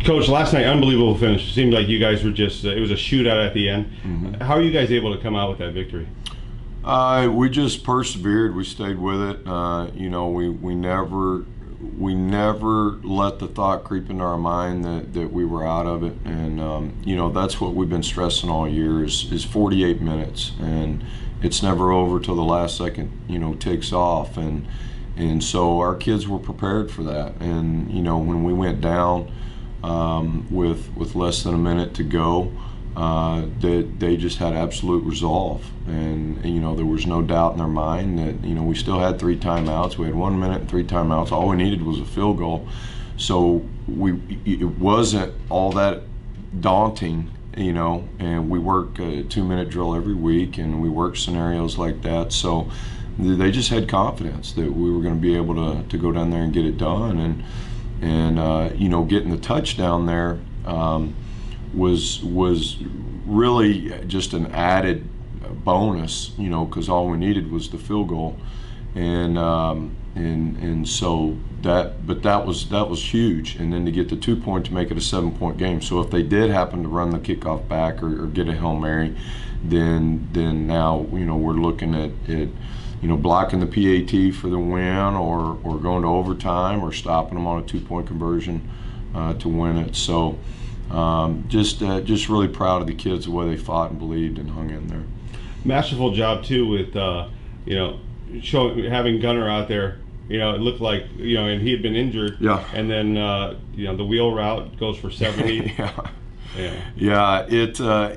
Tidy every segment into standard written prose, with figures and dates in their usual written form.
Coach, last night, unbelievable finish. It seemed like you guys were just, it was a shootout at the end. How are you guys able to come out with that victory? We just persevered. We stayed with it. You know, we never let the thought creep into our mind that we were out of it. And you know, that's what we've been stressing all year is 48 minutes, and it's never over till the last second, you know, takes off. And so our kids were prepared for that. And you know, when we went down with less than a minute to go, they just had absolute resolve. And you know, there was no doubt in their mind that, you know, we still had 3 timeouts. We had 1 minute and 3 timeouts. All we needed was a field goal. So it wasn't all that daunting, you know, and we work a 2-minute drill every week, and we work scenarios like that. So they just had confidence that we were going to be able to go down there and get it done. And you know, getting the touchdown there was really just an added bonus, you know, because all we needed was the field goal. And so that was huge. And then to get the 2 point to make it a 7-point game. So if they did happen to run the kickoff back or get a Hail Mary, then now, you know, we're looking at you know, blocking the PAT for the win, or going to overtime, or stopping them on a 2-point conversion to win it. So just really proud of the kids, the way they fought and believed and hung in there. Masterful job too with you know, having Gunner out there. You know, it looked like, you know, and he had been injured. Yeah. And then you know, the wheel route goes for 70. Yeah.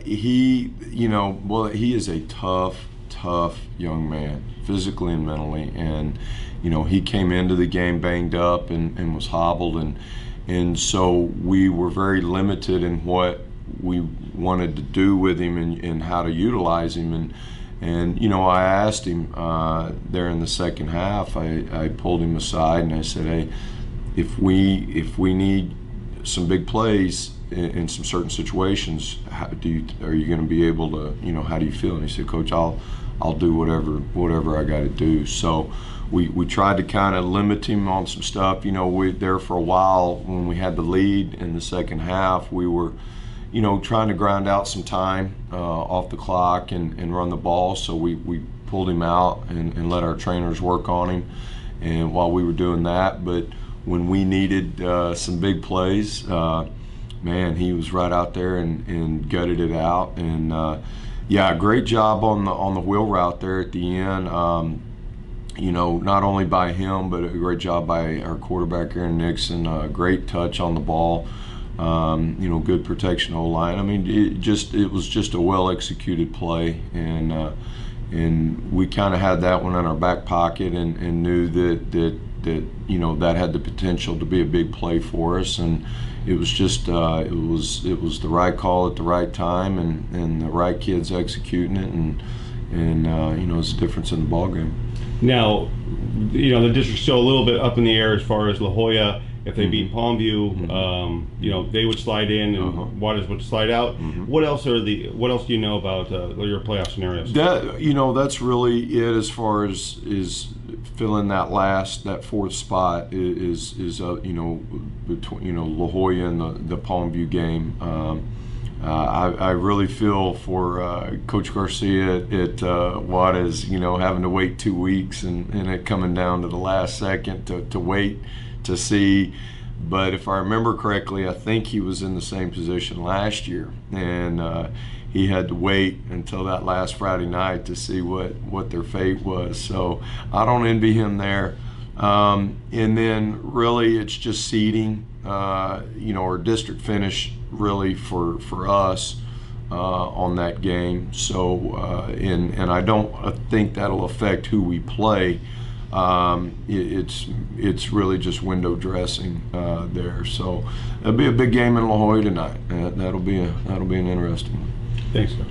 He, you know, well, he is a tough young man, physically and mentally. And you know, he came into the game banged up and was hobbled, and so we were very limited in what we wanted to do with him and how to utilize him. And you know, I asked him there in the second half. I pulled him aside and I said, hey, if we need some big plays in some certain situations, are you going to be able to, you know, how do you feel? And he said, Coach, I'll do whatever I got to do. So we tried to kind of limit him on some stuff. You know, we there for a while when we had the lead in the second half, we were, you know, trying to grind out some time off the clock and run the ball. So we pulled him out and let our trainers work on him, and while we were doing that. But when we needed some big plays, man, he was right out there and gutted it out. And yeah, great job on the wheel route there at the end. You know, not only by him, but a great job by our quarterback Aaron Nixon. Great touch on the ball. You know, good protection O-line. I mean, it was just a well executed play, and we kind of had that one in our back pocket and knew that you know, that had the potential to be a big play for us. And it was just it was the right call at the right time, and the right kids executing it, and you know, it's a difference in the ball game. Now, you know, the district's still a little bit up in the air as far as La Jolla. If they beat Palmview, you know, they would slide in and Waters would slide out. What else do you know about your playoff scenarios? You know, that's really it as far as filling that 4th spot is you know, between, you know, La Jolla and the Palmview game. I really feel for Coach Garcia at Waters, you know, having to wait 2 weeks and it coming down to the last second to wait to see. But if I remember correctly, I think he was in the same position last year, and he had to wait until that last Friday night to see what their fate was. So I don't envy him there. And then really it's just seeding, you know, our district finish really for us on that game. So and I don't think that'll affect who we play. It's really just window dressing there. So it'll be a big game in La Jolla tonight. That'll be an interesting one. Thanks, Coach.